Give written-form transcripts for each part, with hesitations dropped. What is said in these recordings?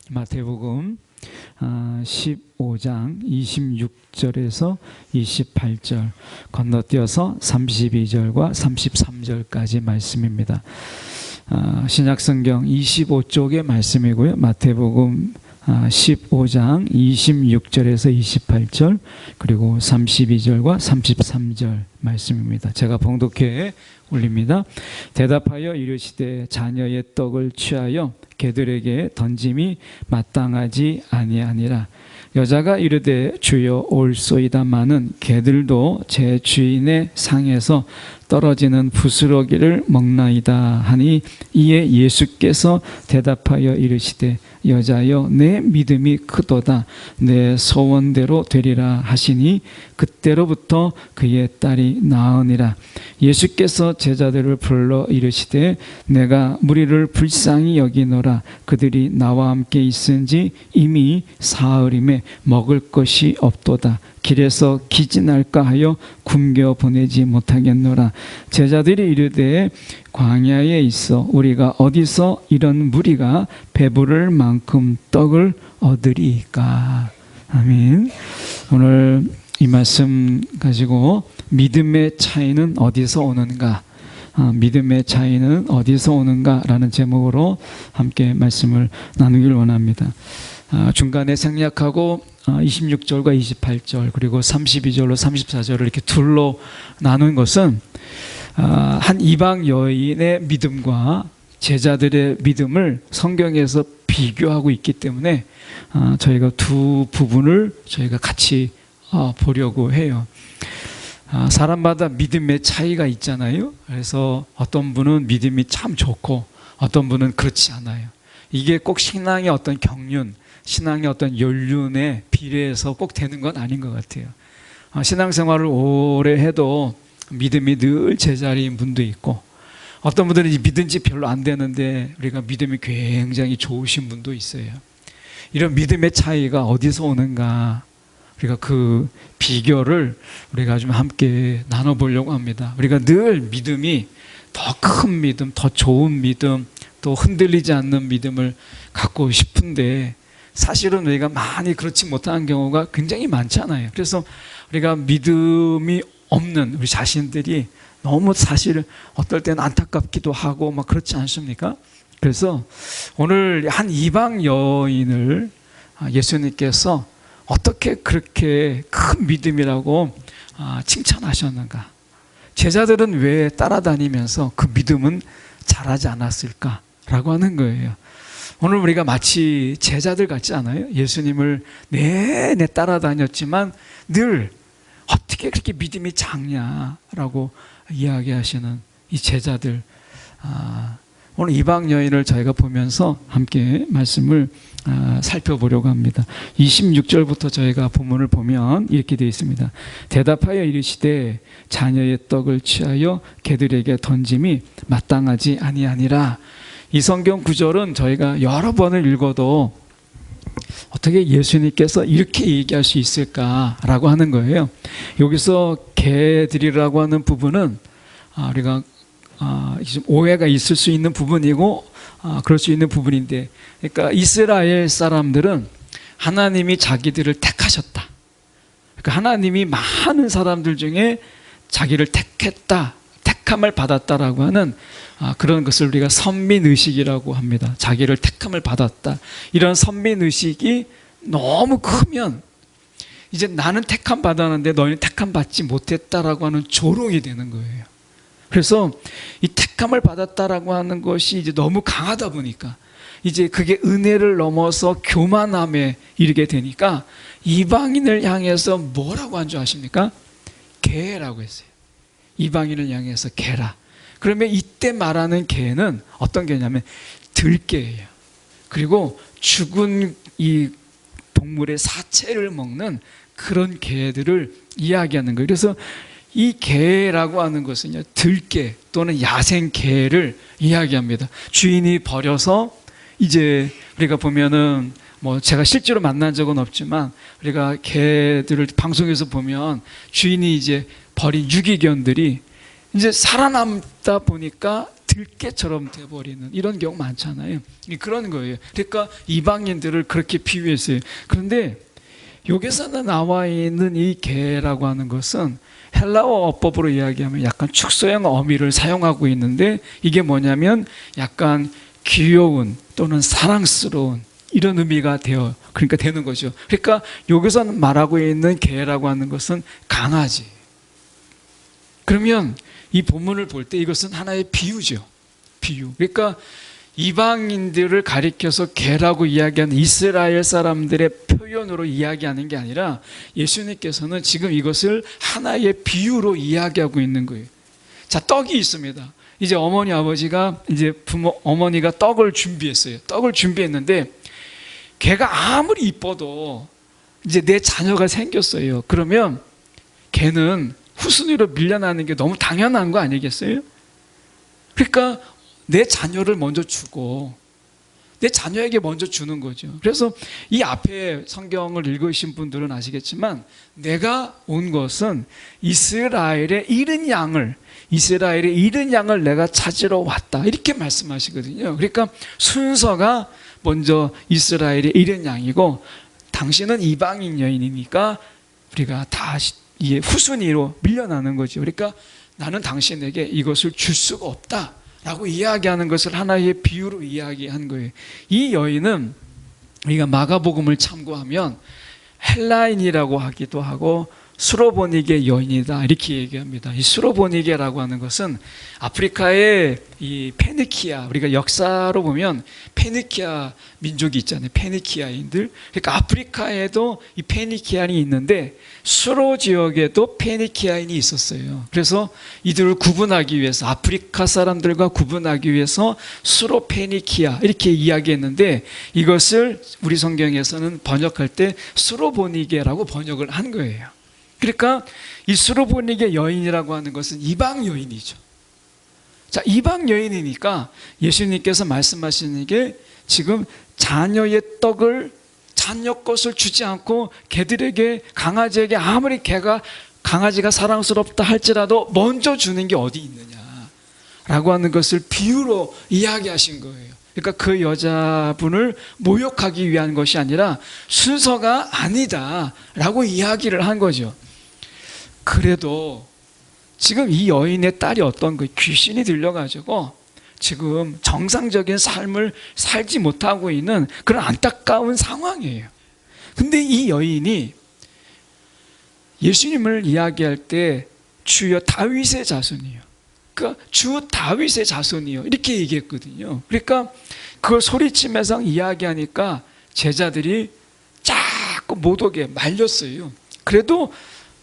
마태복음 15장 26절에서 28절 건너뛰어서 32절과 33절까지 말씀입니다. 신약성경 25쪽의 말씀이고요. 마태복음 15장 26절에서 28절 그리고 32절과 33절 말씀입니다. 제가 봉독해 올립니다. 대답하여 이르시되 자녀의 떡을 취하여 개들에게 던짐이 마땅하지 아니하니라. 여자가 이르되 주여 올소이다마는 개들도 제 주인의 상에서 떨어지는 부스러기를 먹나이다 하니 이에 예수께서 대답하여 이르시되 여자여 내 믿음이 크도다 내 소원대로 되리라 하시니 그때로부터 그의 딸이 나으니라. 예수께서 제자들을 불러 이르시되 내가 무리를 불쌍히 여기노라. 그들이 나와 함께 있은지 이미 사흘임에 먹을 것이 없도다. 길에서 기진할까 하여 굶겨 보내지 못하겠노라. 제자들이 이르되 광야에 있어 우리가 어디서 이런 무리가 배부를 만큼 떡을 얻으리까. 아멘. 오늘 이 말씀 가지고 믿음의 차이는 어디서 오는가, 믿음의 차이는 어디서 오는가 라는 제목으로 함께 말씀을 나누길 원합니다. 중간에 생략하고 26절과 28절 그리고 32절로 34절을 이렇게 둘로 나눈 것은 한 이방 여인의 믿음과 제자들의 믿음을 성경에서 비교하고 있기 때문에 저희가 두 부분을 저희가 같이 보려고 해요. 사람마다 믿음의 차이가 있잖아요. 그래서 어떤 분은 믿음이 참 좋고 어떤 분은 그렇지 않아요. 이게 꼭 신앙의 어떤 경륜, 신앙의 어떤 연륜에 비례해서 꼭 되는 건 아닌 것 같아요. 신앙생활을 오래 해도 믿음이 늘 제자리인 분도 있고 어떤 분들은 믿은 지 별로 안 되는데 우리가 믿음이 굉장히 좋으신 분도 있어요. 이런 믿음의 차이가 어디서 오는가, 우리가 그 비결을 우리가 좀 함께 나눠보려고 합니다. 우리가 늘 믿음이 더 큰 믿음, 더 좋은 믿음, 또 흔들리지 않는 믿음을 갖고 싶은데 사실은 우리가 많이 그렇지 못한 경우가 굉장히 많잖아요. 그래서 우리가 믿음이 없는 우리 자신들이 너무 사실 어떨 때는 안타깝기도 하고 막 그렇지 않습니까? 그래서 오늘 한 이방 여인을 예수님께서 어떻게 그렇게 큰 믿음이라고 칭찬하셨는가? 제자들은 왜 따라다니면서 그 믿음은 잘하지 않았을까라고 하는 거예요. 오늘 우리가 마치 제자들 같지 않아요? 예수님을 내내 따라다녔지만 늘 어떻게 그렇게 믿음이 작냐라고 이야기하시는 이 제자들. 오늘 이방 여인을 저희가 보면서 함께 말씀을 살펴보려고 합니다. 26절부터 저희가 본문을 보면 이렇게 되어 있습니다. 대답하여 이르시되 자녀의 떡을 취하여 개들에게 던짐이 마땅하지 아니하니라. 이 성경 구절은 저희가 여러 번을 읽어도 어떻게 예수님께서 이렇게 얘기할 수 있을까라고 하는 거예요. 여기서 개들이라고 하는 부분은 우리가 오해가 있을 수 있는 부분이고 그럴 수 있는 부분인데, 그러니까 이스라엘 사람들은 하나님이 자기들을 택하셨다. 그러니까 하나님이 많은 사람들 중에 자기를 택했다, 택함을 받았다라고 하는 그런 것을 우리가 선민의식이라고 합니다. 자기를 택함을 받았다. 이런 선민의식이 너무 크면 이제 나는 택함 받았는데 너희는 택함 받지 못했다라고 하는 조롱이 되는 거예요. 그래서 이 택함을 받았다라고 하는 것이 이제 너무 강하다 보니까 이제 그게 은혜를 넘어서 교만함에 이르게 되니까 이방인을 향해서 뭐라고 한 줄 아십니까? 개라고 했어요. 이방인을 향해서 개라. 그러면 이때 말하는 개는 어떤 개냐면 들개예요. 그리고 죽은 이 동물의 사체를 먹는 그런 개들을 이야기하는 거예요. 그래서 이 개라고 하는 것은요, 들개 또는 야생개를 이야기합니다. 주인이 버려서 이제 우리가 보면은 뭐 제가 실제로 만난 적은 없지만 우리가 개들을 방송에서 보면 주인이 이제 버린 유기견들이 이제 살아남다 보니까 들깨처럼 돼버리는 이런 경우 많잖아요. 그런 거예요. 그러니까 이방인들을 그렇게 비유했어요. 그런데 여기서 나와 있는 이 개라고 하는 것은 헬라어 어법으로 이야기하면 약간 축소형 어미를 사용하고 있는데, 이게 뭐냐면 약간 귀여운 또는 사랑스러운 이런 의미가 그러니까 되는 거죠. 그러니까 여기서 말하고 있는 개라고 하는 것은 강아지. 그러면 이 본문을 볼 때 이것은 하나의 비유죠. 비유. 그러니까 이방인들을 가리켜서 개라고 이야기하는 이스라엘 사람들의 표현으로 이야기하는 게 아니라 예수님께서는 지금 이것을 하나의 비유로 이야기하고 있는 거예요. 자, 떡이 있습니다. 이제 어머니 아버지가 이제 어머니가 떡을 준비했어요. 떡을 준비했는데 개가 아무리 이뻐도 이제 내 자녀가 생겼어요. 그러면 개는 후순위로 밀려나는 게 너무 당연한 거 아니겠어요? 그러니까 내 자녀를 먼저 주고 내 자녀에게 먼저 주는 거죠. 그래서 이 앞에 성경을 읽으신 분들은 아시겠지만 내가 온 것은 이스라엘의 잃은 양을 내가 찾으러 왔다, 이렇게 말씀하시거든요. 그러니까 순서가 먼저 이스라엘의 잃은 양이고, 당신은 이방인 여인이니까 우리가 다 후순위로 밀려나는 거죠. 그러니까 나는 당신에게 이것을 줄 수가 없다 라고 이야기하는 것을 하나의 비유로 이야기한 거예요. 이 여인은 우리가 마가복음을 참고하면 헬라인이라고 하기도 하고 수로보니게 여인이다, 이렇게 얘기합니다. 이 수로보니게라고 하는 것은 아프리카의 이 페니키아, 우리가 역사로 보면 페니키아 민족이 있잖아요. 페니키아인들. 그러니까 아프리카에도 이 페니키아인이 있는데 수로 지역에도 페니키아인이 있었어요. 그래서 이들을 구분하기 위해서, 아프리카 사람들과 구분하기 위해서 수로 페니키아 이렇게 이야기했는데, 이것을 우리 성경에서는 번역할 때 수로보니게라고 번역을 한 거예요. 그러니까 이 수로보니게 여인이라고 하는 것은 이방 여인이죠. 자, 이방 여인이니까 예수님께서 말씀하시는 게 지금 자녀의 떡을, 자녀 것을 주지 않고 개들에게, 강아지에게 아무리 강아지가 사랑스럽다 할지라도 먼저 주는 게 어디 있느냐라고 하는 것을 비유로 이야기하신 거예요. 그러니까 그 여자분을 모욕하기 위한 것이 아니라 순서가 아니다라고 이야기를 한 거죠. 그래도 지금 이 여인의 딸이 어떤 그 귀신이 들려가지고 지금 정상적인 삶을 살지 못하고 있는 그런 안타까운 상황이에요. 근데 이 여인이 예수님을 이야기할 때 주여 다윗의 자손이요, 그러니까 주 다윗의 자손이요, 이렇게 얘기했거든요. 그러니까 그걸 소리치면서 이야기하니까 제자들이 자꾸 못 오게 말렸어요. 그래도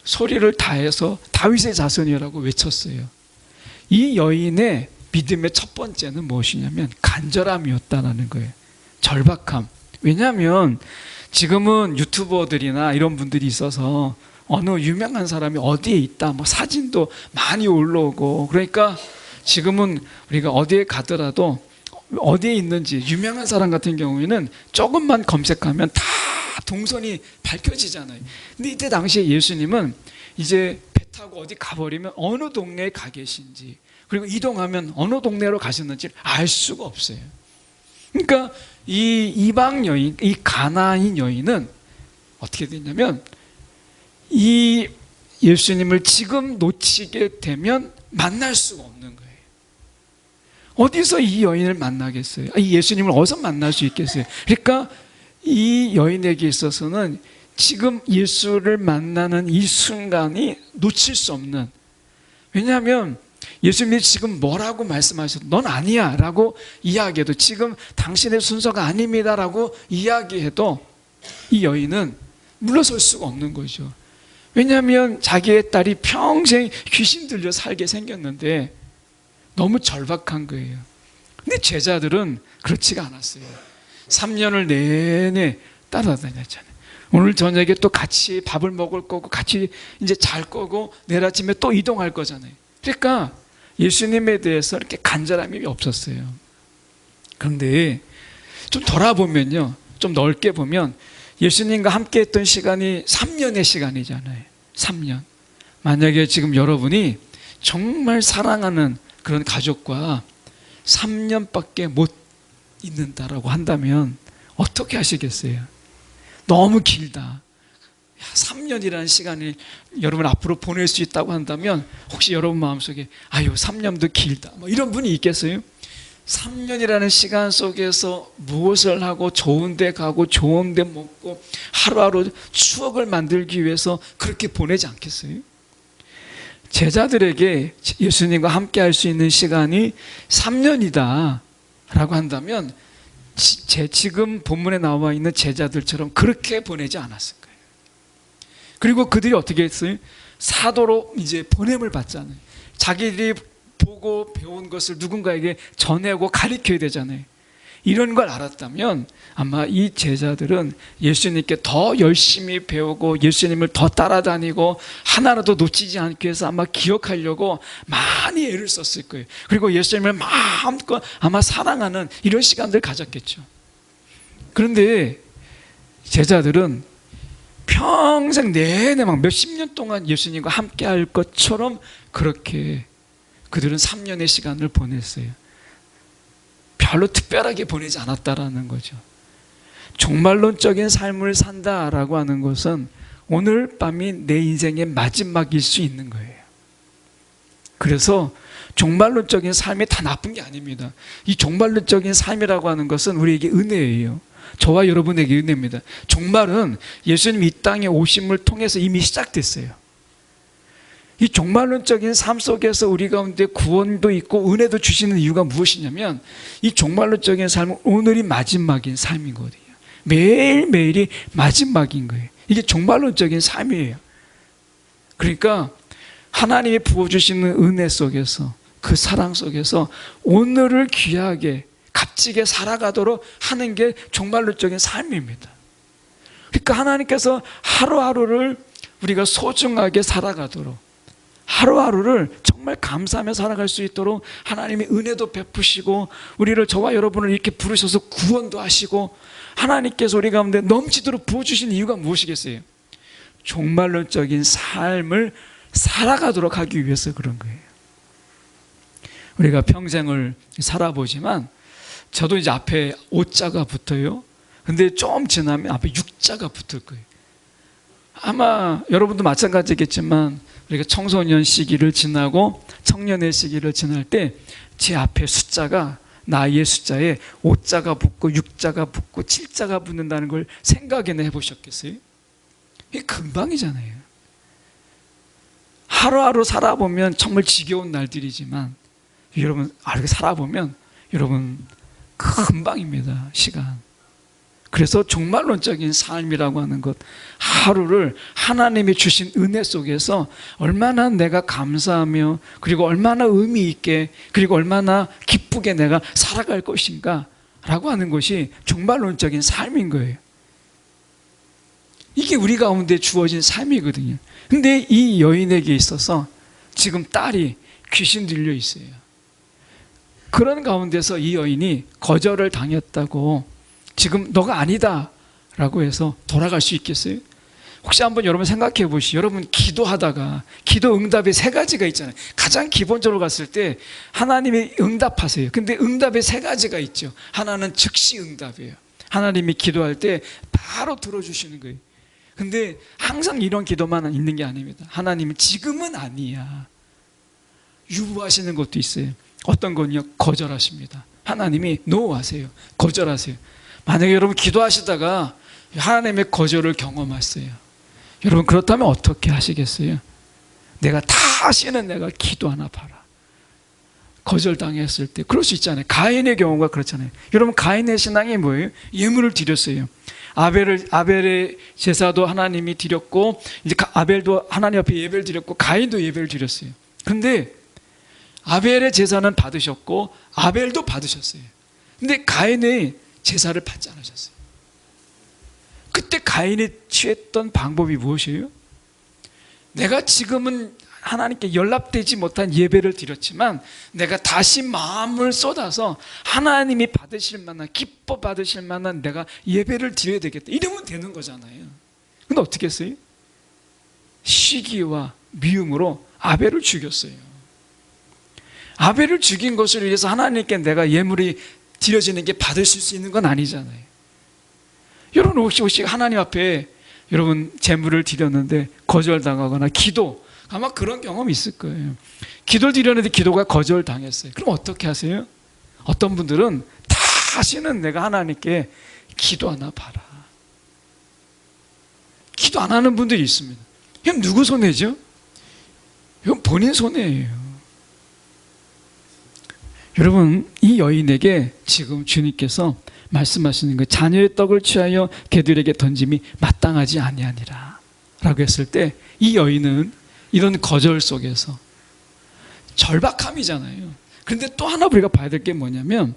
소리를 다해서 다윗의 자손이라고 외쳤어요. 이 여인의 믿음의 첫 번째는 무엇이냐면 간절함이었다는 거예요. 절박함. 왜냐하면 지금은 유튜버들이나 이런 분들이 있어서 어느 유명한 사람이 어디에 있다, 뭐 사진도 많이 올라오고, 그러니까 지금은 우리가 어디에 가더라도 어디에 있는지, 유명한 사람 같은 경우에는 조금만 검색하면 다 동선이 밝혀지잖아요. 근데 이때 당시에 예수님은 이제 배 타고 어디 가버리면 어느 동네에 가 계신지, 그리고 이동하면 어느 동네로 가셨는지 알 수가 없어요. 그러니까 이 이방 여인, 이 가나안 여인은 어떻게 됐냐면 이 예수님을 지금 놓치게 되면 만날 수가 없는 거예요. 어디서 이 여인을 만나겠어요? 이 예수님을 어디서 만날 수 있겠어요? 그러니까 이 여인에게 있어서는 지금 예수를 만나는 이 순간이 놓칠 수 없는, 왜냐하면 예수님이 지금 뭐라고 말씀하셔도 넌 아니야 라고 이야기해도, 지금 당신의 순서가 아닙니다 라고 이야기해도 이 여인은 물러설 수가 없는 거죠. 왜냐하면 자기의 딸이 평생 귀신 들려 살게 생겼는데 너무 절박한 거예요. 근데 제자들은 그렇지가 않았어요. 3년을 내내 따라다녔잖아요. 오늘 저녁에 또 같이 밥을 먹을 거고, 같이 이제 잘 거고, 내일 아침에 또 이동할 거잖아요. 그러니까 예수님에 대해서 이렇게 간절함이 없었어요. 그런데 좀 돌아보면요, 좀 넓게 보면 예수님과 함께 했던 시간이 3년의 시간이잖아요. 3년. 만약에 지금 여러분이 정말 사랑하는 그런 가족과 3년밖에 못 있는다라고 한다면 어떻게 하시겠어요? 너무 길다. 3년이라는 시간을 여러분 앞으로 보낼 수 있다고 한다면 혹시 여러분 마음속에 아유 3년도 길다 뭐 이런 분이 있겠어요? 3년이라는 시간 속에서 무엇을 하고 좋은 데 가고 좋은 데 먹고 하루하루 추억을 만들기 위해서 그렇게 보내지 않겠어요? 제자들에게 예수님과 함께 할 수 있는 시간이 3년이다 라고 한다면 지금 본문에 나와 있는 제자들처럼 그렇게 보내지 않았을 거예요. 그리고 그들이 어떻게 했어요? 사도로 이제 보냄을 받잖아요. 자기들이 보고 배운 것을 누군가에게 전하고 가르쳐야 되잖아요. 이런 걸 알았다면 아마 이 제자들은 예수님께 더 열심히 배우고 예수님을 더 따라다니고 하나라도 놓치지 않기 위해서 아마 기억하려고 많이 애를 썼을 거예요. 그리고 예수님을 마음껏 아마 사랑하는 이런 시간들 가졌겠죠. 그런데 제자들은 평생 내내 막 몇십 년 동안 예수님과 함께 할 것처럼 그렇게 그들은 3년의 시간을 보냈어요. 별로 특별하게 보내지 않았다라는 거죠. 종말론적인 삶을 산다라고 하는 것은 오늘 밤이 내 인생의 마지막일 수 있는 거예요. 그래서 종말론적인 삶이 다 나쁜 게 아닙니다. 이 종말론적인 삶이라고 하는 것은 우리에게 은혜예요. 저와 여러분에게 은혜입니다. 종말은 예수님 이 땅에 오심을 통해서 이미 시작됐어요. 이 종말론적인 삶 속에서 우리 가운데 구원도 있고 은혜도 주시는 이유가 무엇이냐면 이 종말론적인 삶은 오늘이 마지막인 삶이거든요. 매일매일이 마지막인 거예요. 이게 종말론적인 삶이에요. 그러니까 하나님이 부어주시는 은혜 속에서 그 사랑 속에서 오늘을 귀하게 값지게 살아가도록 하는 게 종말론적인 삶입니다. 그러니까 하나님께서 하루하루를 우리가 소중하게 살아가도록 하루하루를 정말 감사하며 살아갈 수 있도록 하나님이 은혜도 베푸시고 우리를 저와 여러분을 이렇게 부르셔서 구원도 하시고 하나님께서 우리 가운데 넘치도록 부어주신 이유가 무엇이겠어요? 종말론적인 삶을 살아가도록 하기 위해서 그런 거예요. 우리가 평생을 살아보지만 저도 이제 앞에 5자가 붙어요. 근데 좀 지나면 앞에 6자가 붙을 거예요. 아마 여러분도 마찬가지겠지만 우리가 청소년 시기를 지나고 청년의 시기를 지날 때 제 앞에 숫자가 나이의 숫자에 5자가 붙고 6자가 붙고 7자가 붙는다는 걸 생각이나 해보셨겠어요? 이게 금방이잖아요. 하루하루 살아보면 정말 지겨운 날들이지만 여러분 이렇게 살아보면 여러분 금방입니다. 시간. 그래서 종말론적인 삶이라고 하는 것, 하루를 하나님이 주신 은혜 속에서 얼마나 내가 감사하며 그리고 얼마나 의미 있게 그리고 얼마나 기쁘게 내가 살아갈 것인가 라고 하는 것이 종말론적인 삶인 거예요. 이게 우리 가운데 주어진 삶이거든요. 근데 이 여인에게 있어서 지금 딸이 귀신 들려 있어요. 그런 가운데서 이 여인이 거절을 당했다고 지금 너가 아니다 라고 해서 돌아갈 수 있겠어요? 혹시 한번 여러분 생각해 보시죠. 여러분 기도하다가 기도 응답의 3가지가 있잖아요. 가장 기본적으로 갔을 때 하나님이 응답하세요. 근데 응답의 3가지가 있죠. 하나는 즉시 응답이에요. 하나님이 기도할 때 바로 들어주시는 거예요. 근데 항상 이런 기도만 있는 게 아닙니다. 하나님은 지금은 아니야. 유보하시는 것도 있어요. 어떤 건요? 거절하십니다. 하나님이 노 하세요. 거절하세요. 만약에 여러분 기도하시다가 하나님의 거절을 경험했어요. 여러분 그렇다면 어떻게 하시겠어요? 내가 다시는 내가 기도 하나 봐라. 거절당했을 때 그럴 수 있잖아요. 가인의 경우가 그렇잖아요. 여러분 가인의 신앙이 뭐예요? 예물을 드렸어요. 아벨의 제사도 하나님이 드렸고 이제 아벨도 하나님 앞에 예배를 드렸고 가인도 예배를 드렸어요. 그런데 아벨의 제사는 받으셨고 아벨도 받으셨어요. 근데 가인의 제사를 받지 않으셨어요. 그때 가인이 취했던 방법이 무엇이에요? 내가 지금은 하나님께 연락되지 못한 예배를 드렸지만 내가 다시 마음을 쏟아서 하나님이 받으실 만한 기뻐 받으실 만한 내가 예배를 드려야 되겠다. 이러면 되는 거잖아요. 근데 어떻게 했어요? 시기와 미움으로 아벨을 죽였어요. 아벨을 죽인 것을 위해서 하나님께 내가 예물이 드려지는 게 받으실 수 있는 건 아니잖아요. 여러분 혹시 하나님 앞에 여러분 제물을 드렸는데 거절당하거나 기도, 아마 그런 경험이 있을 거예요. 기도를 드렸는데 기도가 거절당했어요. 그럼 어떻게 하세요? 어떤 분들은 다시는 내가 하나님께 기도 하나 봐라. 기도 안 하는 분들이 있습니다. 이건 누구 손해죠? 이건 본인 손해예요. 여러분, 이 여인에게 지금 주님께서 말씀하시는 거, 자녀의 떡을 취하여 개들에게 던짐이 마땅하지 아니하니라 라고 했을 때, 이 여인은 이런 거절 속에서 절박함이잖아요. 그런데 또 하나 우리가 봐야 될 게 뭐냐면,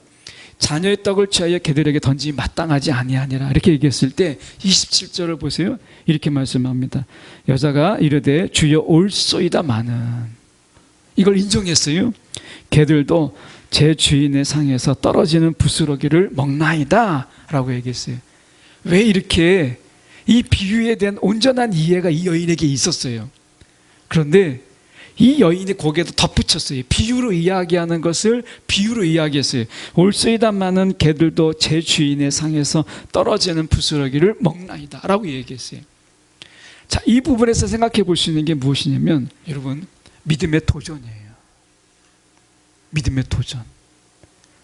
자녀의 떡을 취하여 개들에게 던짐이 마땅하지 아니하니라 이렇게 얘기했을 때 27절을 보세요. 이렇게 말씀합니다. 여자가 이르되 주여 올소이다마는, 이걸 인정했어요. 개들도 제 주인의 상에서 떨어지는 부스러기를 먹나이다 라고 얘기했어요. 왜 이렇게 이 비유에 대한 온전한 이해가 이 여인에게 있었어요. 그런데 이 여인이 거기에도 덧붙였어요. 비유로 이야기하는 것을 비유로 이야기했어요. 올소이다마는 개들도 제 주인의 상에서 떨어지는 부스러기를 먹나이다 라고 얘기했어요. 자, 이 부분에서 생각해 볼 수 있는 게 무엇이냐면, 여러분, 믿음의 도전이에요. 믿음의 도전.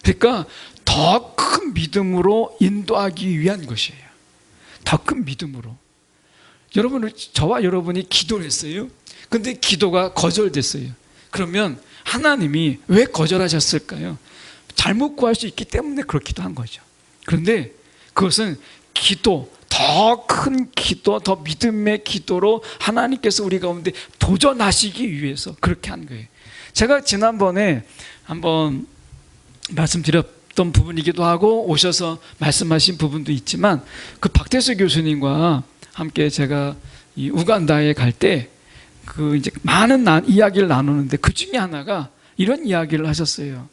그러니까 더 큰 믿음으로 인도하기 위한 것이에요. 더 큰 믿음으로. 여러분, 저와 여러분이 기도를 했어요. 근데 기도가 거절됐어요. 그러면 하나님이 왜 거절하셨을까요? 잘못 구할 수 있기 때문에 그렇기도 한 거죠. 그런데 그것은 기도, 더 큰 기도, 더 믿음의 기도로 하나님께서 우리 가운데 도전하시기 위해서 그렇게 한 거예요. 제가 지난번에 한번 말씀드렸던 부분이기도 하고 오셔서 말씀하신 부분도 있지만, 그 박태수 교수님과 함께 제가 이 우간다에 갈 때 그 이제 많은 이야기를 나누는데 그 중에 하나가 이런 이야기를 하셨어요.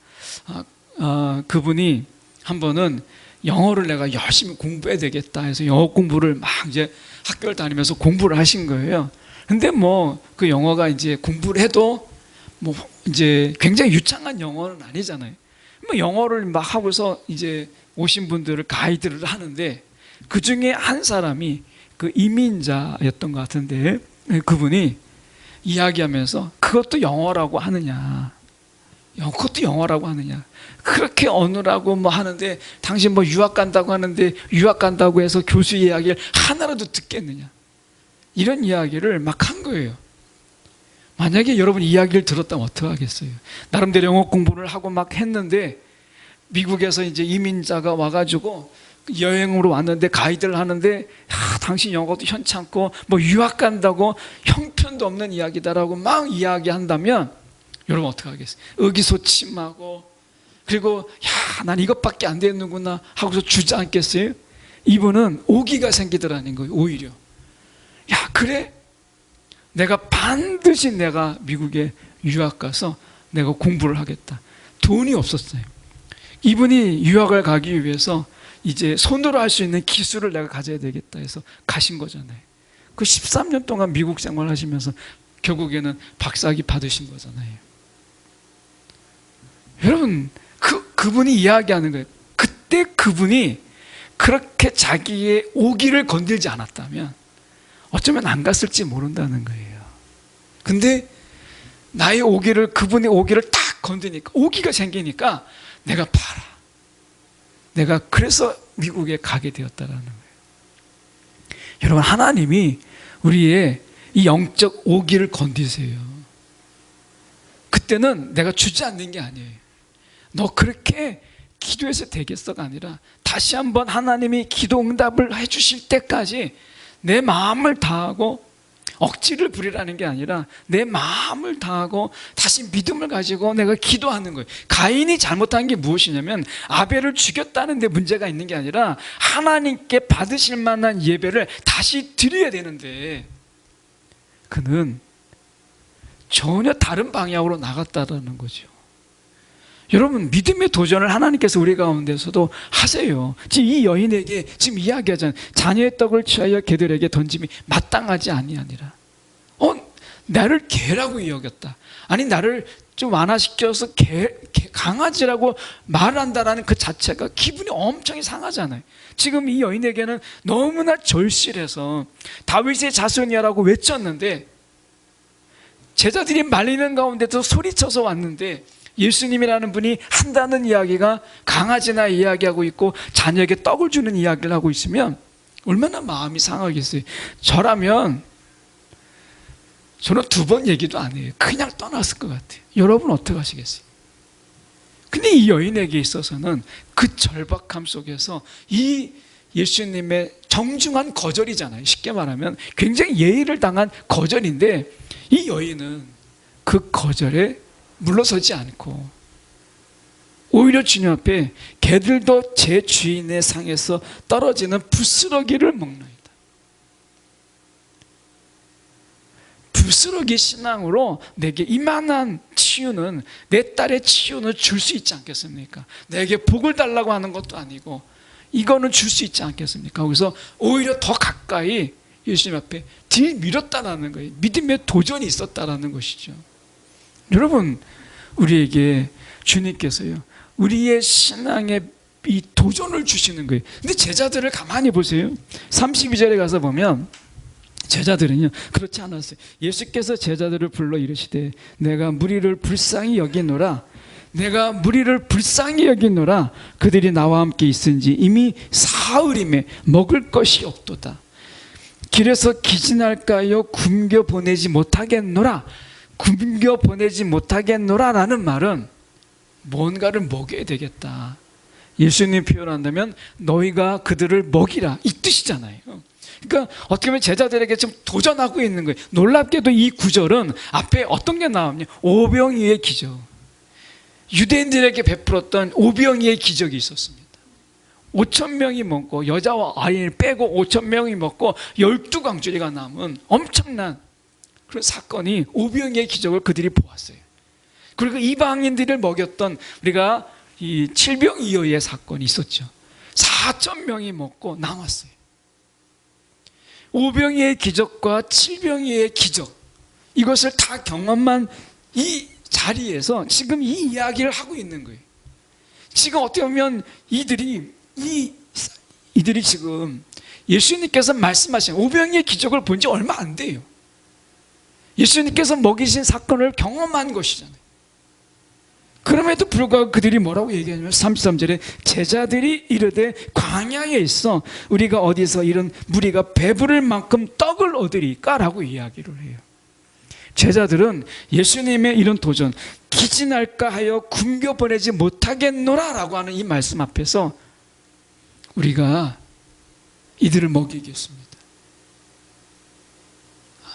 그분이 한 번은 영어를 내가 열심히 공부해야 되겠다 해서 영어 공부를 막 이제 학교를 다니면서 공부를 하신 거예요. 근데 뭐 그 영어가 이제 공부를 해도 뭐 이제 굉장히 유창한 영어는 아니잖아요. 뭐 영어를 막 하고서 이제 오신 분들을 가이드를 하는데, 그 중에 한 사람이 그 이민자였던 것 같은데, 그분이 이야기하면서 그것도 영어라고 하느냐, 그것도 영어라고 하느냐, 그렇게 어느라고 뭐 하는데 당신 뭐 유학 간다고 하는데 유학 간다고 해서 교수 이야기를 하나라도 듣겠느냐, 이런 이야기를 막 한 거예요. 만약에 여러분 이야기를 들었다면 어떡하겠어요? 나름대로 영어 공부를 하고 막 했는데 미국에서 이제 이민자가 와가지고 여행으로 왔는데 가이드를 하는데, 당신 영어도 현찮고 뭐 유학 간다고 형편도 없는 이야기다라고 막 이야기한다면 여러분 어떡하겠어요? 의기소침하고, 그리고 난 이것밖에 안 되는구나 하고서 주저앉겠어요? 이분은 오기가 생기더라는 거예요. 오히려 그래? 내가 반드시 내가 미국에 유학 가서 내가 공부를 하겠다. 돈이 없었어요. 이분이 유학을 가기 위해서 이제 손으로 할 수 있는 기술을 내가 가져야 되겠다 해서 가신 거잖아요. 그 13년 동안 미국 생활 하시면서 결국에는 박사학위 받으신 거잖아요. 여러분, 그분이 이야기하는 거예요. 그때 그분이 그렇게 자기의 오기를 건들지 않았다면 어쩌면 안 갔을지 모른다는 거예요. 근데 나의 오기를, 그분의 오기를 딱 건드니까, 오기가 생기니까 내가 봐라, 내가 그래서 미국에 가게 되었다라는 거예요. 여러분, 하나님이 우리의 이 영적 오기를 건드세요. 그때는 내가 주저앉는 게 아니에요. 너 그렇게 기도해서 되겠어가 아니라 다시 한번 하나님이 기도 응답을 해주실 때까지 내 마음을 다하고, 억지를 부리라는 게 아니라 내 마음을 다하고 다시 믿음을 가지고 내가 기도하는 거예요. 가인이 잘못한 게 무엇이냐면 아벨을 죽였다는 데 문제가 있는 게 아니라 하나님께 받으실 만한 예배를 다시 드려야 되는데 그는 전혀 다른 방향으로 나갔다라는 거죠. 여러분, 믿음의 도전을 하나님께서 우리 가운데서도 하세요. 지금 이 여인에게 지금 이야기하잖아요. 자녀의 떡을 취하여 개들에게 던짐이 마땅하지 아니하니라. 나를 개라고 여겼다. 아니, 나를 좀 완화시켜서 강아지라고 말한다라는 그 자체가 기분이 엄청 상하잖아요. 지금 이 여인에게는 너무나 절실해서 다윗의 자손이야라고 외쳤는데, 제자들이 말리는 가운데서 소리쳐서 왔는데, 예수님이라는 분이 한다는 이야기가 강아지나 이야기하고 있고 자녀에게 떡을 주는 이야기를 하고 있으면 얼마나 마음이 상하겠어요. 저라면 저는 2번 얘기도 안 해요. 그냥 떠났을 것 같아요. 여러분 어떻게 하시겠어요? 근데 이 여인에게 있어서는 그 절박함 속에서 이 예수님의 정중한 거절이잖아요. 쉽게 말하면 굉장히 예의를 당한 거절인데, 이 여인은 그 거절에 물러서지 않고 오히려 주님 앞에 개들도 제 주인의 상에서 떨어지는 부스러기를 먹나이다. 부스러기 신앙으로 내게 이만한 치유는, 내 딸의 치유는 줄 수 있지 않겠습니까? 내게 복을 달라고 하는 것도 아니고 이거는 줄 수 있지 않겠습니까? 거기서 오히려 더 가까이 예수님 앞에 들밀었다라는 거예요. 믿음의 도전이 있었다라는 것이죠. 여러분, 우리에게 주님께서요, 우리의 신앙에 이 도전을 주시는 거예요. 근데 제자들을 가만히 보세요. 32절에 가서 보면 제자들은요 그렇지 않았어요. 예수께서 제자들을 불러 이르시되 내가 무리를 불쌍히 여기노라, 내가 무리를 불쌍히 여기노라. 그들이 나와 함께 있은지 이미 사흘임에 먹을 것이 없도다. 길에서 기진할까요? 굶겨 보내지 못하겠노라. 굶겨 보내지 못하겠노라 라는 말은 뭔가를 먹여야 되겠다. 예수님 표현한다면 너희가 그들을 먹이라, 이 뜻이잖아요. 그러니까 어떻게 보면 제자들에게 좀 도전하고 있는 거예요. 놀랍게도 이 구절은 앞에 어떤 게 나오냐, 오병이의 기적, 유대인들에게 베풀었던 오병이의 기적이 있었습니다. 5,000명이 먹고, 여자와 아이를 빼고 5,000명이 먹고 12광주리가 남은 엄청난 그런 사건이, 오병이의 기적을 그들이 보았어요. 그리고 이방인들을 먹였던, 우리가 이 칠병이어의 사건이 있었죠. 4,000명이 먹고 남았어요. 오병이의 기적과 칠병이의 기적, 이것을 다 경험한 이 자리에서 지금 이 이야기를 하고 있는 거예요. 지금 어떻게 보면 이들이 지금 예수님께서 말씀하신 오병이의 기적을 본 지 얼마 안 돼요. 예수님께서 먹이신 사건을 경험한 것이잖아요. 그럼에도 불구하고 그들이 뭐라고 얘기하냐면 33절에 제자들이 이르되 광야에 있어 우리가 어디서 이런 무리가 배부를 만큼 떡을 얻으리까? 라고 이야기를 해요. 제자들은 예수님의 이런 도전, 기진할까 하여 굶겨 보내지 못하겠노라 라고 하는 이 말씀 앞에서 우리가 이들을 먹이겠습니다.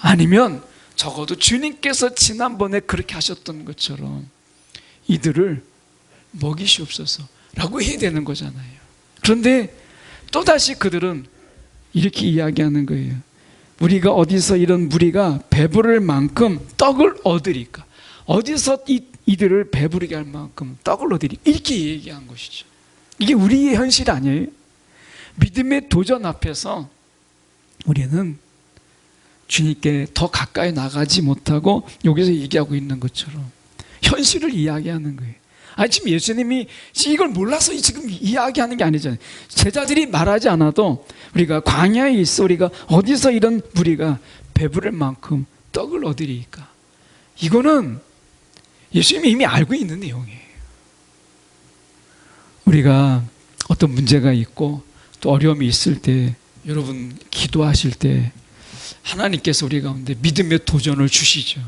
아니면 적어도 주님께서 지난번에 그렇게 하셨던 것처럼 이들을 먹이시옵소서 라고 해야 되는 거잖아요. 그런데 또다시 그들은 이렇게 이야기하는 거예요. 우리가 어디서 이런 무리가 배부를 만큼 떡을 얻으리까? 어디서 이들을 배부르게 할 만큼 떡을 얻으리? 이렇게 얘기한 것이죠. 이게 우리의 현실 아니에요? 믿음의 도전 앞에서 우리는 주님께 더 가까이 나가지 못하고 여기서 얘기하고 있는 것처럼 현실을 이야기하는 거예요. 아니, 지금 예수님이 이걸 몰라서 지금 이야기하는 게 아니잖아요. 제자들이 말하지 않아도 우리가 광야에 있어 우리가 어디서 이런 무리가 배부를 만큼 떡을 얻으리까? 이거는 예수님이 이미 알고 있는 내용이에요. 우리가 어떤 문제가 있고 또 어려움이 있을 때, 여러분 기도하실 때 하나님께서 우리 가운데 믿음의 도전을 주시죠.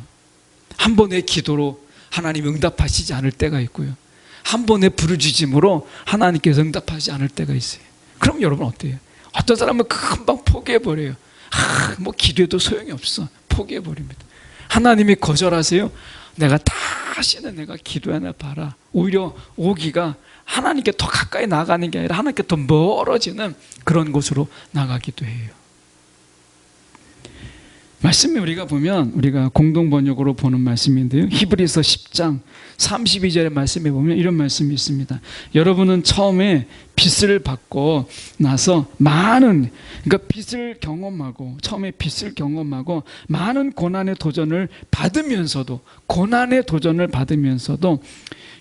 한 번의 기도로 하나님 응답하시지 않을 때가 있고요, 한 번의 부르짖음으로 하나님께서 응답하지 않을 때가 있어요. 그럼 여러분 어때요? 어떤 사람은 금방 포기해버려요. 뭐 기도해도 소용이 없어, 포기해버립니다. 하나님이 거절하세요? 내가 다시는 내가 기도하나 봐라. 오히려 오기가 하나님께 더 가까이 나가는 게 아니라 하나님께 더 멀어지는 그런 곳으로 나가기도 해요. 말씀에 우리가 보면 우리가 공동 번역으로 보는 말씀인데요. 히브리서 10장 32절의 말씀에 보면 이런 말씀이 있습니다. 여러분은 처음에 빚을 받고 나서 많은, 그러니까 빚을 경험하고, 처음에 빚을 경험하고 많은 고난의 도전을 받으면서도,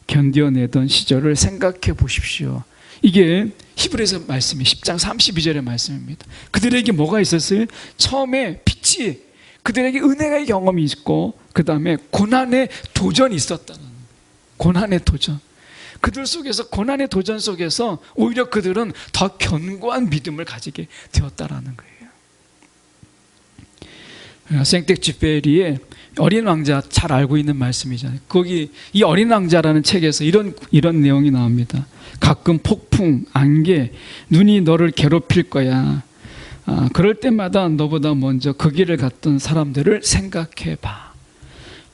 견뎌내던 시절을 생각해 보십시오. 이게 히브리서 말씀이 10장 32절의 말씀입니다. 그들에게 뭐가 있었어요? 처음에 빚이, 그들에게 은혜의 경험이 있고, 그 다음에 고난의 도전이 있었다는, 고난의 도전. 그들 속에서, 고난의 도전 속에서 오히려 그들은 더 견고한 믿음을 가지게 되었다라는 거예요. 생텍쥐페리의 어린 왕자, 잘 알고 있는 말씀이잖아요. 거기 이 어린 왕자라는 책에서 이런 내용이 나옵니다. 가끔 폭풍, 안개, 눈이 너를 괴롭힐 거야. 그럴 때마다 너보다 먼저 그 길을 갔던 사람들을 생각해 봐.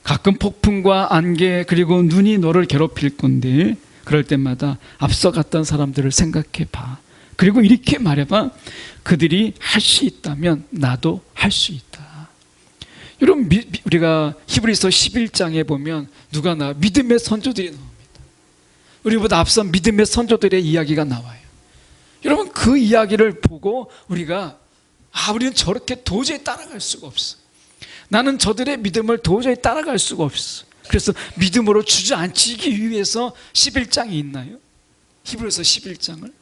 가끔 폭풍과 안개, 그리고 눈이 너를 괴롭힐 건데 그럴 때마다 앞서 갔던 사람들을 생각해 봐. 그리고 이렇게 말해봐. 그들이 할 수 있다면 나도 할 수 있다. 여러분, 우리가 히브리서 11장에 보면 누가 나와? 믿음의 선조들이 나옵니다. 우리보다 앞선 믿음의 선조들의 이야기가 나와요. 여러분, 그 이야기를 보고 우리가 우리는 저렇게 도저히 따라갈 수가 없어. 나는 저들의 믿음을 도저히 따라갈 수가 없어. 그래서 믿음으로 주저앉히기 위해서 11장이 있나요? 히브리서 11장을?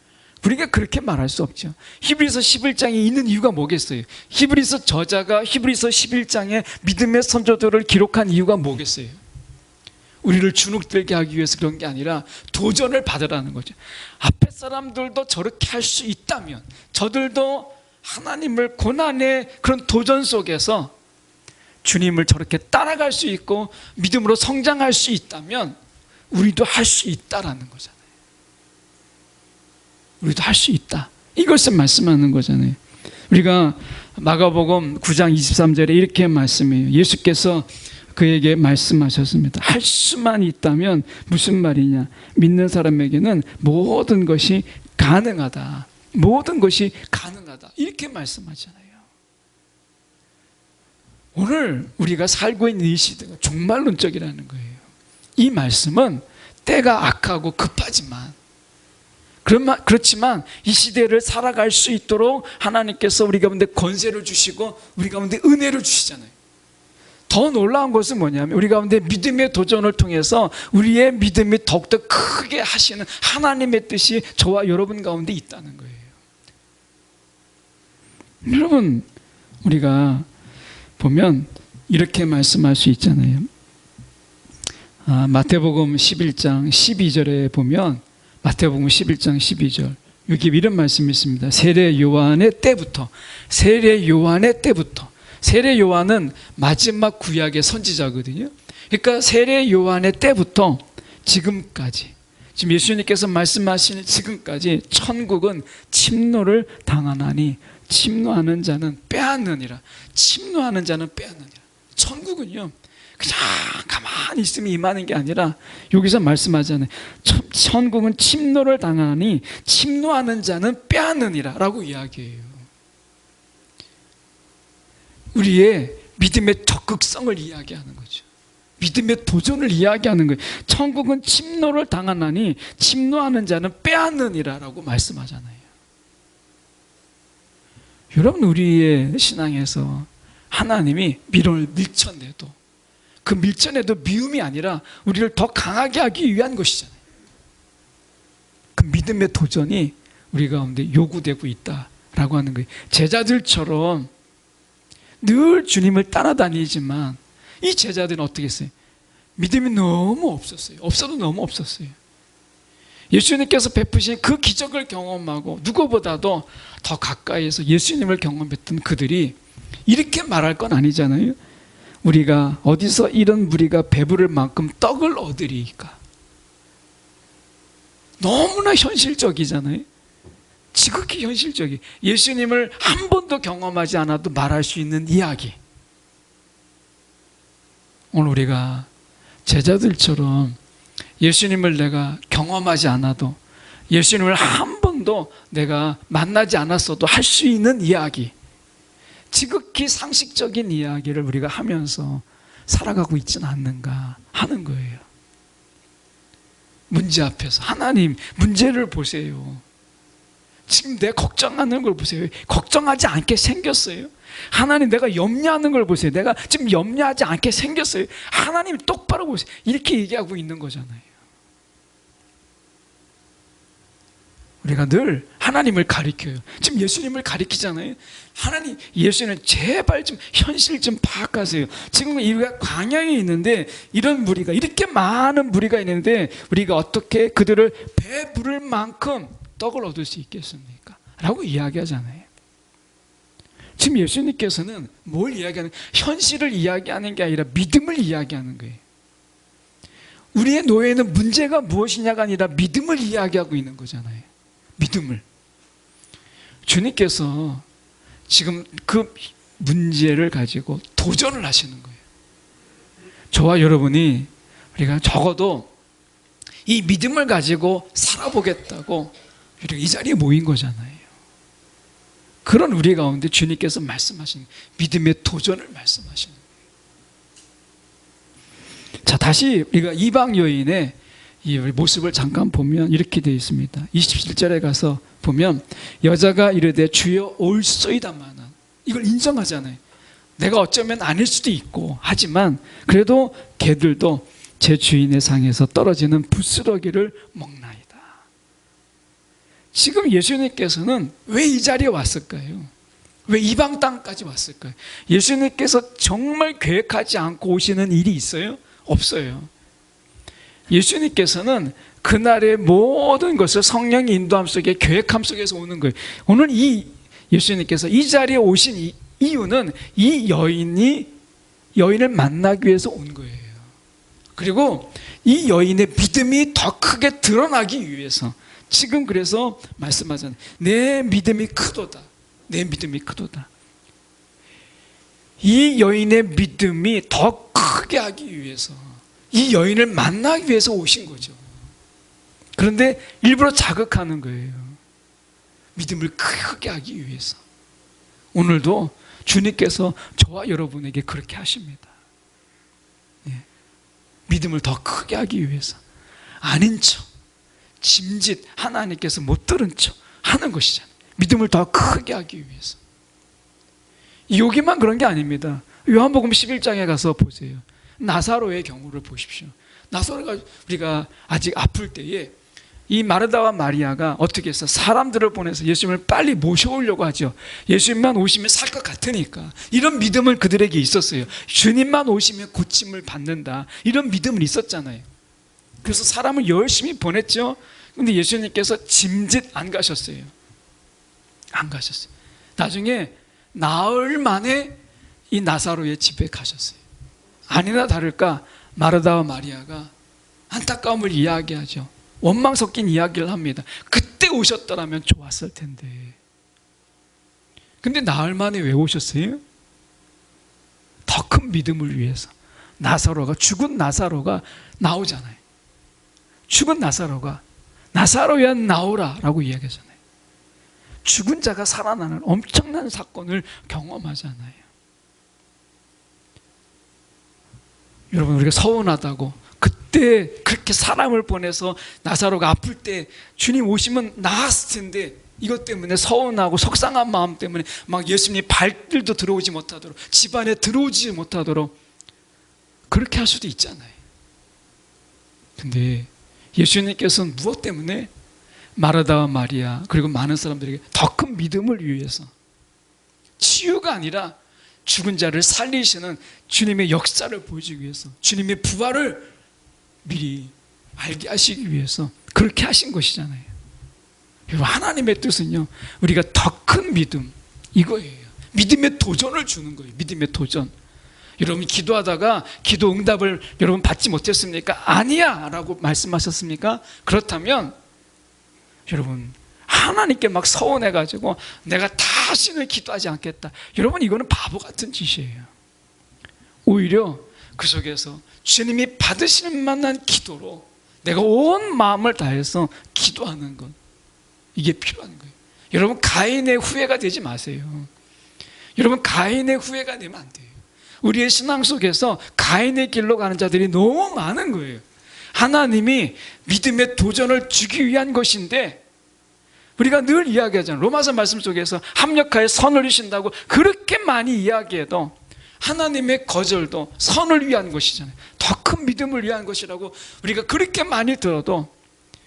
우리가 그렇게 말할 수 없죠. 히브리서 11장이 있는 이유가 뭐겠어요? 히브리서 저자가 히브리서 11장에 믿음의 선조들을 기록한 이유가 뭐겠어요? 우리를 주눅들게 하기 위해서 그런 게 아니라 도전을 받으라는 거죠. 앞에 사람들도 저렇게 할 수 있다면, 저들도 하나님을 고난의 그런 도전 속에서 주님을 저렇게 따라갈 수 있고 믿음으로 성장할 수 있다면 우리도 할 수 있다라는 거잖아요. 우리도 할 수 있다. 이것을 말씀하는 거잖아요. 우리가 마가복음 9장 23절에 이렇게 말씀해요. 예수께서 그에게 말씀하셨습니다. 할 수만 있다면 무슨 말이냐? 믿는 사람에게는 모든 것이 가능하다. 모든 것이 가능하다. 이렇게 말씀하잖아요. 오늘 우리가 살고 있는 이 시대가 종말론적이라는 거예요. 이 말씀은 때가 악하고 급하지만, 그렇지만 이 시대를 살아갈 수 있도록 하나님께서 우리 가운데 권세를 주시고 우리 가운데 은혜를 주시잖아요. 더 놀라운 것은 뭐냐면 우리 가운데 믿음의 도전을 통해서 우리의 믿음이 더욱더 크게 하시는 하나님의 뜻이 저와 여러분 가운데 있다는 거예요. 여러분, 우리가 보면 이렇게 말씀할 수 있잖아요. 마태복음 11장 12절에 보면, 마태복음 11장 12절, 여기 이런 말씀이 있습니다. 세례 요한의 때부터, 세례 요한은 마지막 구약의 선지자거든요. 그러니까 세례 요한의 때부터 지금까지, 지금 예수님께서 말씀하시는 지금까지 천국은 침노를 당하나니 침노하는 자는 빼앗느니라. 침노하는 자는 빼앗느니라. 천국은요, 그냥 가만히 있으면 임하는 게 아니라 여기서 말씀하잖아요. 천국은 침노를 당하니 침노하는 자는 빼앗느니라 라고 이야기해요. 우리의 믿음의 적극성을 이야기하는 거죠. 믿음의 도전을 이야기하는 거예요. 천국은 침노를 당하나니 침노하는 자는 빼앗느니라 라고 말씀하잖아요. 여러분, 우리의 신앙에서 하나님이 미움을 밀쳐내도 그 밀쳐내도 미움이 아니라 우리를 더 강하게 하기 위한 것이잖아요. 그 믿음의 도전이 우리 가운데 요구되고 있다라고 하는 거예요. 제자들처럼 늘 주님을 따라다니지만 이 제자들은 어떻게 했어요? 믿음이 너무 없었어요. 없어도 너무 없었어요. 예수님께서 베푸신 그 기적을 경험하고 누구보다도 더 가까이에서 예수님을 경험했던 그들이 이렇게 말할 건 아니잖아요. 우리가 어디서 이런 무리가 배부를 만큼 떡을 얻으리까? 너무나 현실적이잖아요. 지극히 현실적이. 예수님을 한 번도 경험하지 않아도 말할 수 있는 이야기. 오늘 우리가 제자들처럼 예수님을 내가 경험하지 않아도, 예수님을 한 번도 내가 만나지 않았어도 할 수 있는 이야기, 지극히 상식적인 이야기를 우리가 하면서 살아가고 있지는 않는가 하는 거예요. 문제 앞에서 하나님, 문제를 보세요. 지금 내가 걱정하는 걸 보세요. 걱정하지 않게 생겼어요. 하나님, 내가 염려하는 걸 보세요. 내가 지금 염려하지 않게 생겼어요. 하나님 똑바로 보세요. 이렇게 얘기하고 있는 거잖아요. 우리가 늘 하나님을 가리켜요. 지금 예수님을 가리키잖아요. 하나님, 예수님 제발 좀 현실 좀 파악하세요. 지금 우리가 광야에 있는데 이런 무리가, 이렇게 많은 무리가 있는데 우리가 어떻게 그들을 배부를 만큼 떡을 얻을 수 있겠습니까? 라고 이야기하잖아요. 지금 예수님께서는 뭘 이야기하는, 현실을 이야기하는 게 아니라 믿음을 이야기하는 거예요. 우리의 노예는 문제가 무엇이냐가 아니라 믿음을 이야기하고 있는 거잖아요. 믿음을. 주님께서 지금 그 문제를 가지고 도전을 하시는 거예요. 저와 여러분이, 우리가 적어도 이 믿음을 가지고 살아보겠다고 우리가 이 자리에 모인 거잖아요. 그런 우리 가운데 주님께서 말씀하시는 믿음의 도전을 말씀하시는 거예요. 자, 다시 우리가 이방 여인의 이 모습을 잠깐 보면 이렇게 되어 있습니다. 27절에 가서 보면 여자가 이르되 주여 올소이다마는, 이걸 인정하잖아요. 내가 어쩌면 아닐 수도 있고 하지만 그래도 개들도 제 주인의 상에서 떨어지는 부스러기를 먹나이다. 지금 예수님께서는 왜 이 자리에 왔을까요? 왜 이방 땅까지 왔을까요? 예수님께서 정말 계획하지 않고 오시는 일이 있어요? 없어요. 예수님께서는 그날의 모든 것을 성령의 인도함 속에, 계획함 속에서 오는 거예요. 오늘 이 예수님께서 이 자리에 오신 이유는 이 여인을 만나기 위해서 온 거예요. 그리고 이 여인의 믿음이 더 크게 드러나기 위해서, 지금 그래서 말씀하잖아요. 내 믿음이 크도다. 내 믿음이 크도다. 이 여인의 믿음이 더 크게 하기 위해서, 이 여인을 만나기 위해서 오신 거죠. 그런데 일부러 자극하는 거예요. 믿음을 크게 하기 위해서. 오늘도 주님께서 저와 여러분에게 그렇게 하십니다. 믿음을 더 크게 하기 위해서. 아닌 척, 짐짓, 하나님께서 못 들은 척 하는 것이잖아요. 믿음을 더 크게 하기 위해서. 여기만 그런 게 아닙니다. 요한복음 11장에 가서 보세요. 나사로의 경우를 보십시오. 나사로가, 우리가 아직 아플 때에 이 마르다와 마리아가 어떻게 해서 사람들을 보내서 예수님을 빨리 모셔오려고 하죠. 예수님만 오시면 살 것 같으니까. 이런 믿음은 그들에게 있었어요. 주님만 오시면 고침을 받는다, 이런 믿음은 있었잖아요. 그래서 사람을 열심히 보냈죠. 근데 예수님께서 짐짓 안 가셨어요. 안 가셨어요. 나중에 나흘 만에 이 나사로의 집에 가셨어요. 아니나 다를까 마르다와 마리아가 안타까움을 이야기하죠. 원망 섞인 이야기를 합니다. 그때 오셨더라면 좋았을 텐데. 근데 나흘 만에 왜 오셨어요? 더 큰 믿음을 위해서. 나사로가, 죽은 나사로가 나오잖아요. 죽은 나사로가 나사로야 나오라 라고 이야기하잖아요. 죽은 자가 살아나는 엄청난 사건을 경험하잖아요. 여러분, 우리가 서운하다고 그때 그렇게 사람을 보내서 나사로가 아플 때 주님 오시면 나았을 텐데, 이것 때문에 서운하고 속상한 마음 때문에 막 예수님 발길도 들어오지 못하도록, 집안에 들어오지 못하도록 그렇게 할 수도 있잖아요. 근데 예수님께서는 무엇 때문에 마르다와 마리아 그리고 많은 사람들에게 더 큰 믿음을 위해서, 치유가 아니라 죽은 자를 살리시는 주님의 역사를 보여주기 위해서, 주님의 부활을 미리 알게 하시기 위해서 그렇게 하신 것이잖아요. 여러분, 하나님의 뜻은요, 우리가 더 큰 믿음, 이거예요. 믿음의 도전을 주는 거예요. 믿음의 도전. 여러분, 기도하다가 기도 응답을 여러분 받지 못했습니까? 아니야 라고 말씀하셨습니까? 그렇다면 여러분, 하나님께 막 서운해가지고 내가 다시는 기도하지 않겠다, 여러분, 이거는 바보 같은 짓이에요. 오히려 그 속에서 주님이 받으실 만한 기도로 내가 온 마음을 다해서 기도하는 것, 이게 필요한 거예요. 여러분, 가인의 후회가 되지 마세요. 여러분, 가인의 후회가 되면 안 돼요. 우리의 신앙 속에서 가인의 길로 가는 자들이 너무 많은 거예요. 하나님이 믿음의 도전을 주기 위한 것인데, 우리가 늘 이야기하잖아요. 로마서 말씀 속에서 합력하여 선을 이루신다고 그렇게 많이 이야기해도 하나님의 거절도 선을 위한 것이잖아요. 더 큰 믿음을 위한 것이라고 우리가 그렇게 많이 들어도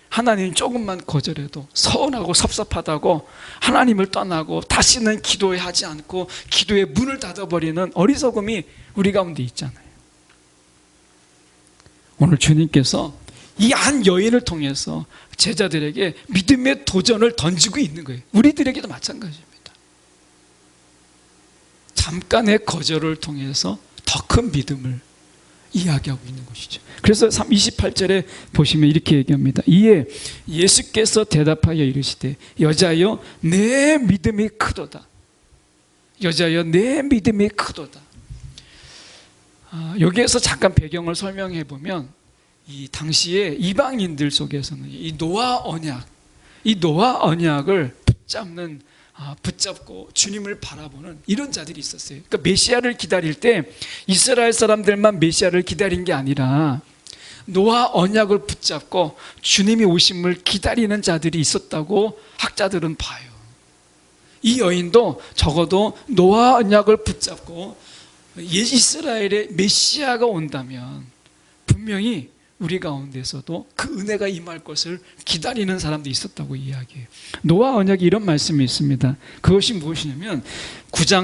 하나님 조금만 거절해도 서운하고 섭섭하다고 하나님을 떠나고 다시는 기도하지 않고 기도의 문을 닫아버리는 어리석음이 우리 가운데 있잖아요. 오늘 주님께서 이 한 여인을 통해서 제자들에게 믿음의 도전을 던지고 있는 거예요. 우리들에게도 마찬가지입니다. 잠깐의 거절을 통해서 더 큰 믿음을 이야기하고 있는 것이죠. 그래서 28절에 보시면 이렇게 얘기합니다. 이에 예수께서 대답하여 이르시되 여자여 내 믿음이 크도다. 여자여 내 믿음이 크도다. 여기에서 잠깐 배경을 설명해 보면, 이 당시에 이방인들 속에서는 이 노아 언약을 붙잡고 주님을 바라보는 이런 자들이 있었어요. 그러니까 메시아를 기다릴 때 이스라엘 사람들만 메시아를 기다린 게 아니라 노아 언약을 붙잡고 주님이 오심을 기다리는 자들이 있었다고 학자들은 봐요. 이 여인도 적어도 노아 언약을 붙잡고 이스라엘의 메시아가 온다면 분명히 우리 가운데서도 그 은혜가 임할 것을 기다리는 사람도 있었다고 이야기해요. 노아 언약에 이런 말씀이 있습니다. 그것이 무엇이냐면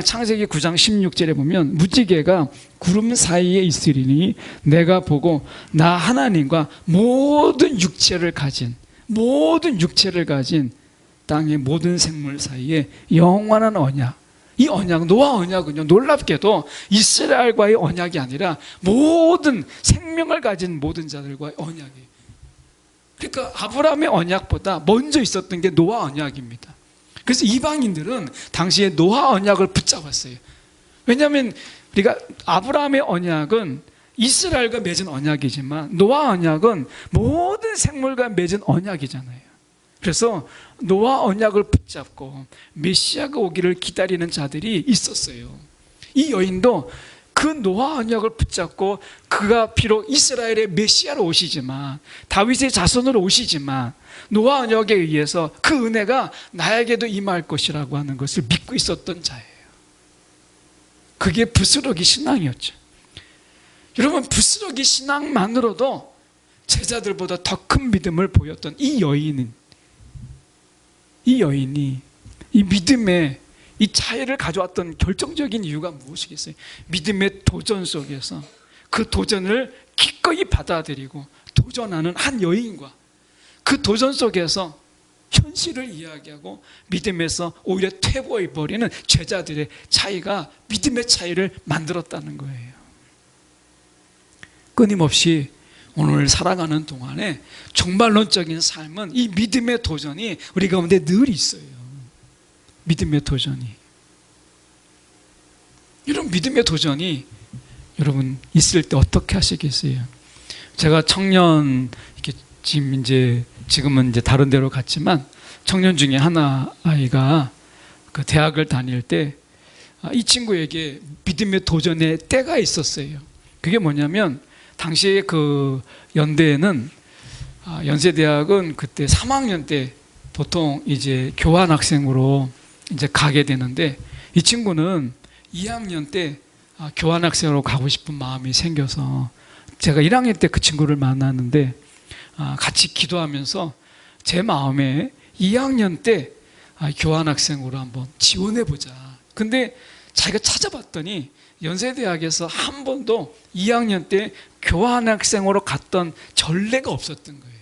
창세기 9장 16절에 보면 무지개가 구름 사이에 있으리니 내가 보고 나 하나님과 모든 육체를 가진 땅의 모든 생물 사이에 영원한 언약. 이 언약, 노아 언약은요, 놀랍게도 이스라엘과의 언약이 아니라 모든 생명을 가진 모든 자들과의 언약이에요. 그러니까 아브라함의 언약보다 먼저 있었던 게 노아 언약입니다. 그래서 이방인들은 당시에 노아 언약을 붙잡았어요. 왜냐하면 우리가 아브라함의 언약은 이스라엘과 맺은 언약이지만 노아 언약은 모든 생물과 맺은 언약이잖아요. 그래서 노아 언약을 붙잡고 메시아가 오기를 기다리는 자들이 있었어요. 이 여인도 그 노아 언약을 붙잡고 그가 비록 이스라엘의 메시아로 오시지만 다윗의 자손으로 오시지만 노아 언약에 의해서 그 은혜가 나에게도 임할 것이라고 하는 것을 믿고 있었던 자예요. 그게 부스러기 신앙이었죠. 여러분, 부스러기 신앙만으로도 제자들보다 더 큰 믿음을 보였던 이 여인이 이 믿음의 이 차이를 가져왔던 결정적인 이유가 무엇이겠어요? 믿음의 도전 속에서 그 도전을 기꺼이 받아들이고 도전하는 한 여인과 그 도전 속에서 현실을 이야기하고 믿음에서 오히려 퇴보해버리는 제자들의 차이가 믿음의 차이를 만들었다는 거예요. 끊임없이 오늘 살아가는 동안에 종말론적인 삶은 이 믿음의 도전이 우리 가운데 늘 있어요. 믿음의 도전이. 이런 믿음의 도전이 여러분 있을 때 어떻게 하시겠어요? 제가 청년 지금은 이제 다른 데로 갔지만 청년 중에 하나 아이가 그 대학을 다닐 때 이 친구에게 믿음의 도전의 때가 있었어요. 그게 뭐냐면 당시에 그 연대에는 연세대학은 그때 3학년 때 보통 이제 교환학생으로 이제 가게 되는데 이 친구는 2학년 때 교환학생으로 가고 싶은 마음이 생겨서 제가 1학년 때 그 친구를 만났는데 같이 기도하면서 제 마음에 2학년 때 교환학생으로 한번 지원해보자. 근데 자기가 찾아봤더니 연세대학에서 한 번도 2학년 때 교환학생으로 갔던 전례가 없었던 거예요.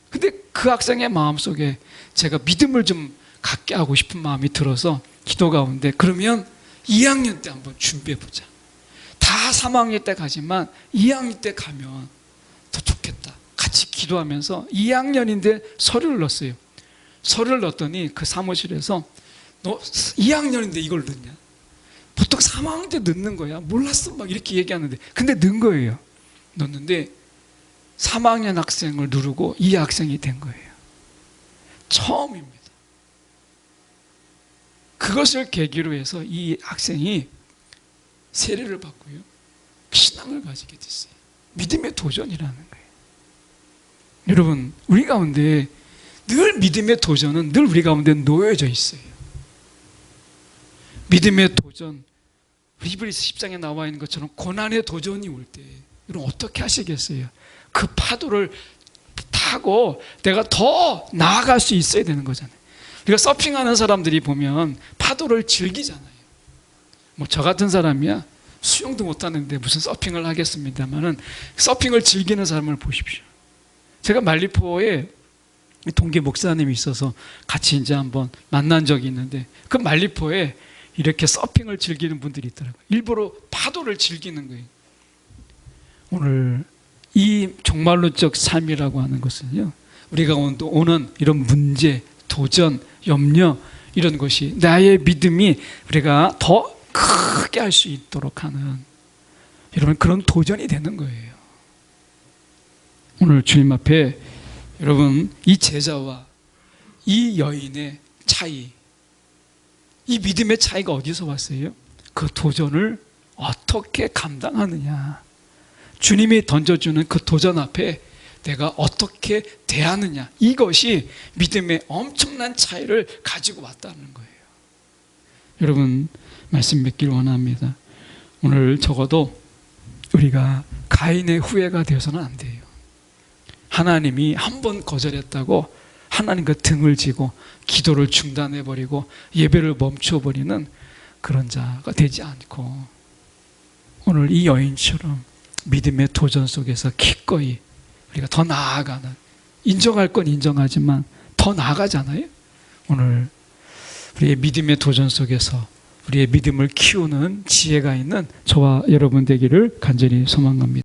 근데 그 학생의 마음속에 제가 믿음을 좀 갖게 하고 싶은 마음이 들어서 기도 가운데 그러면 2학년 때 한번 준비해보자. 다 3학년 때 가지만 2학년 때 가면 더 좋겠다. 같이 기도하면서 2학년인데 서류를 넣었어요. 서류를 넣었더니 그 사무실에서 너 2학년인데 이걸 넣냐? 보통 3학년 때 넣는 거야. 몰랐어. 막 이렇게 얘기하는데. 근데 넣은 거예요. 넣었는데 3학년 학생을 누르고 2학생이 된 거예요. 처음입니다. 그 그것을 계기로 해서 이 학생이 세례를 받고요, 신앙을 가지게 됐어요. 믿음의 도전이라는 거예요. 여러분, 우리 가운데 늘 믿음의 도전은 늘 우리 가운데 놓여져 있어요. 믿음의 도전, 히브리서 10장에 나와 있는 것처럼 고난의 도전이 올 때 여러분 어떻게 하시겠어요? 그 파도를 타고 내가 더 나아갈 수 있어야 되는 거잖아요. 우리가 서핑하는 사람들이 보면 파도를 즐기잖아요. 뭐 저 같은 사람이야 수영도 못하는데 무슨 서핑을 하겠습니다만은 서핑을 즐기는 사람을 보십시오. 제가 말리포에 동계 목사님이 있어서 같이 이제 한번 만난 적이 있는데, 그 말리포에 이렇게 서핑을 즐기는 분들이 있더라고요. 일부러 파도를 즐기는 거예요. 오늘 이 종말론적 삶이라고 하는 것은요, 우리가 오는 이런 문제, 도전, 염려, 이런 것이 나의 믿음이 우리가 더 크게 할 수 있도록 하는, 여러분, 그런 도전이 되는 거예요. 오늘 주님 앞에 여러분, 이 제자와 이 여인의 차이, 이 믿음의 차이가 어디서 왔어요? 그 도전을 어떻게 감당하느냐, 주님이 던져주는 그 도전 앞에 내가 어떻게 대하느냐, 이것이 믿음의 엄청난 차이를 가지고 왔다는 거예요. 여러분, 말씀 맺기를 원합니다. 오늘 적어도 우리가 가인의 후예가 되어서는 안 돼요. 하나님이 한 번 거절했다고 하나님과 등을 지고 기도를 중단해버리고 예배를 멈춰버리는 그런 자가 되지 않고, 오늘 이 여인처럼 믿음의 도전 속에서 기꺼이 우리가 더 나아가는, 인정할 건 인정하지만 더 나아가잖아요. 오늘 우리의 믿음의 도전 속에서 우리의 믿음을 키우는 지혜가 있는 저와 여러분 되기를 간절히 소망합니다.